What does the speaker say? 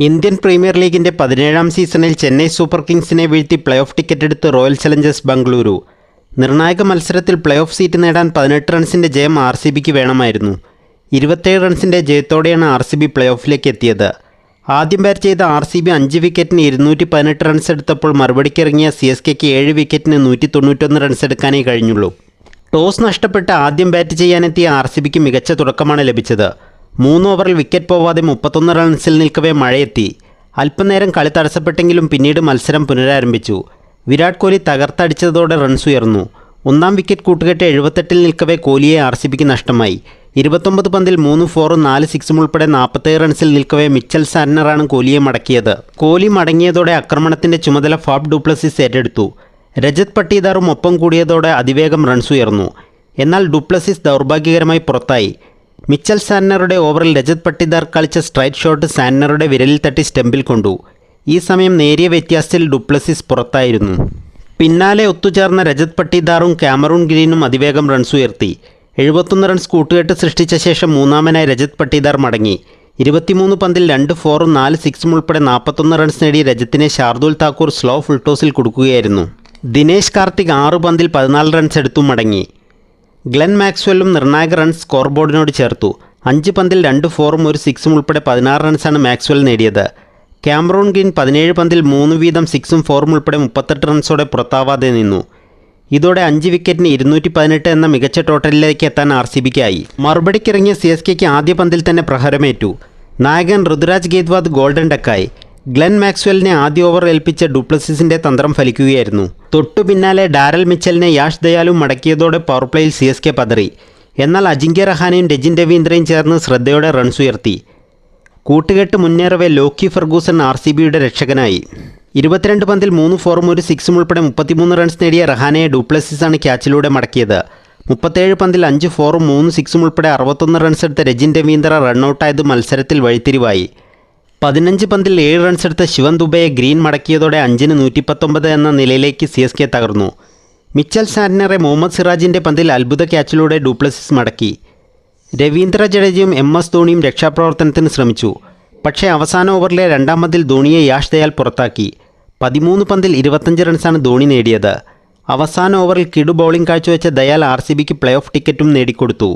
Indian premier ലീഗിൻ്റെ 17ാം സീസണിൽ Chennai super കിങ്സിനെ വീഴ്ത്തി പ്ലേ ഓഫ് ടിക്കറ്റ് എടുത്ത് റോയൽ ചലഞ്ചേഴ്സ് ബംഗളൂരു. നിർണായക മത്സരത്തിൽ പ്ലേ ഓഫ് സീറ്റ് നേടാൻ 18 റൺസിൻ്റെ ജയം RCBക്ക് വേണമായിരുന്നു. 27 റൺസിൻ്റെ ജയത്തോടെയാണ് RCB പ്ലേ ഓഫിലേക്ക് എത്തിയത്. ആദ്യം ബാറ്റ് ചെയ്ത RCB 5 വിക്കറ്റിന് 218 റൺസ് എടുത്തപ്പോൾ മറുപടിക്കിറങ്ങിയ CSKയ്ക്ക് 7 വിക്കറ്റിന് 191 റൺസ് എടുക്കാനേ കഴിഞ്ഞുള്ളൂ. ടോസ് നഷ്ടപ്പെട്ട് ആദ്യം ബാറ്റ് ചെയ്യാനെത്തിയ RCBക്ക് മികച്ച തുടക്കമാണ് ലഭിച്ചത്. 3 ഓവറിൽ വിക്കറ്റ് പോവാതെ 31 റൺസിൽ നിൽക്കവേ മഴയെത്തി. അല്പനേരം കളി തടസ്സപ്പെട്ടെങ്കിലും പിന്നീട് മത്സരം പുനരാരംഭിച്ചു. വിരാട് കോഹ്ലി തകർത്തടിച്ചതോടെ റൺസ് ഉയർന്നു. 1-ാം വിക്കറ്റ് കൂട്ടുകെട്ട് 78 നിൽക്കവേ കോഹ്ലിയെ RCBക്ക് നഷ്ടമായി. 29 പന്തിൽ 3 4ഉം 4 6ഉം ഉൾപ്പെടെ 47 റൺസിൽ നിൽക്കവേ മിച്ചൽ സാന്റ്നറാണ് കോഹ്ലിയെ മടക്കിയത്. കോഹ്ലി മടങ്ങിയതോടെ ആക്രമണത്തിൻ്റെ ചുമതല ഫാഫ് ഡു പ്ലസിസ് ഏറ്റെടുത്തു. രജത് പട്ടീദാറും ഒപ്പം കൂടിയതോടെ അതിവേഗം റൺസ് ഉയർന്നു. എന്നാൽ ഡു പ്ലസിസ് ദൗർഭാഗ്യകരമായി പുറത്തായി. മിച്ചൽ സാന്റ്നറുടെ ഓവറിൽ രജത് പട്ടീദാർ കളിച്ച സ്ട്രൈറ്റ് ഷോട്ട് സാന്റ്നറുടെ വിരലിൽ തട്ടി സ്റ്റംപിൽ കൊണ്ടു. ഈ സമയം നേരിയ വ്യത്യാസത്തിൽ ഡു പ്ലസിസ് പുറത്തായിരുന്നു. പിന്നാലെ ഒത്തുചേർന്ന രജത് പട്ടീദാറും കാമറൂൺ ഗ്രീനും അതിവേഗം റൺസ് ഉയർത്തി. 71 റൺസ് കൂട്ടുകെട്ട് സൃഷ്ടിച്ച ശേഷം മൂന്നാമനായി രജത് പട്ടീദാർ മടങ്ങി. 23 പന്തിൽ 2 4ഉം 4 6ഉം ഉൾപ്പെടെ 41 റൺസ് നേടി രജത്തിനെ ഷാർദുൽ താക്കൂർ സ്ലോ ഫുൾ ടോസിൽ കൊടുക്കുകയായിരുന്നു. ദിനേശ് കാർത്തിക് 6 പന്തിൽ 14 റൺസ് എടുത്തും മടങ്ങി. ഗ്ലെൻ മാക്സ്വെല്ലും നിർണായക റൺസ് സ്കോർ ബോർഡിനോട് ചേർത്തു. 5 പന്തിൽ 2 4ഉം 1 6ഉം ഉൾപ്പെടെ 16 റൺസാണ് മാക്സ്വെൽ നേടിയത്. കാമറൂൺ ഗ്രീൻ 17 പന്തിൽ 3 വീതം 6ഉം 4ഉം ഉൾപ്പെടെ 38 റൺസോടെ പുറത്താവാതെ നിന്നു. ഇതോടെ 5 വിക്കറ്റിന് 218 എന്ന മികച്ച ടോട്ടലിലേക്ക് എത്താൻ RCBക്കായി. മറുപടിക്കിറങ്ങിയ CSKയ്ക്ക് ആദ്യ പന്തിൽ തന്നെ പ്രഹരമേറ്റു. നായകൻ ഋതുരാജ് ഗേദ്വാദ് ഗോൾഡൻ ഡക്കായി. ഗ്ലെൻ മാക്സ്വെലിനെ ആദ്യ ഓവർ ഏൽപ്പിച്ച ഡു പ്ലസിസിൻ്റെ തന്ത്രം ഫലിക്കുകയായിരുന്നു. തൊട്ടു പിന്നാലെ ഡാരൽ മിച്ചലിനെ യാഷ് ദയാലും മടക്കിയതോടെ പവർ പ്ലേയിൽ CSK പതറി. എന്നാൽ അജിങ്ക്യ രഹാനെയും രജിൻ രവീന്ദ്രയും ചേർന്ന് ശ്രദ്ധയോടെ റൺസ് ഉയർത്തി. കൂട്ടുകെട്ട് മുന്നേറവെ ലോക്കി ഫെർഗൂസൺ RCBയുടെ രക്ഷകനായി. 22 പന്തിൽ 3 4ഉം 1 6ഉം ഉൾപ്പെടെ 33 റൺസ് നേടിയ രഹാനയെ ഡു പ്ലസിസാണ് ക്യാച്ചിലൂടെ മടക്കിയത്. 37 പന്തിൽ 5 4ഉം 3 6ഉം ഉൾപ്പെടെ 61 റൺസ് എടുത്ത രജിൻ രവീന്ദ്ര റണ്ണൌട്ടായത് മത്സരത്തിൽ വഴിത്തിരിവായി. 15 പന്തിൽ 7 റൺസ് എടുത്ത ശിവൻ ദുബെയെ ഗ്രീൻ മടക്കിയതോടെ 5-ന് 119 എന്ന നിലയിലേക്ക് CSK തകർന്നു. മിച്ചൽ സാന്റ്നറെ മുഹമ്മദ് സിറാജിൻ്റെ പന്തിൽ അത്ഭുത ക്യാച്ചിലൂടെ ഡു പ്ലസിസ് മടക്കി. രവീന്ദ്ര ജഡേജയും MS ധോണിയും രക്ഷാപ്രവർത്തനത്തിന് ശ്രമിച്ചു. പക്ഷേ അവസാന ഓവറിലെ 2-ാം പന്തിൽ ധോണിയെ യാഷ് ദയാൽ പുറത്താക്കി. 13 പന്തിൽ 25 റൺസാണ് ധോണി നേടിയത്. അവസാന ഓവറിൽ കിടു ബൗളിംഗ് കാഴ്ചവെച്ച ദയാൽ RCBക്ക് പ്ലേ ഓഫ് ടിക്കറ്റും നേടിക്കൊടുത്തു.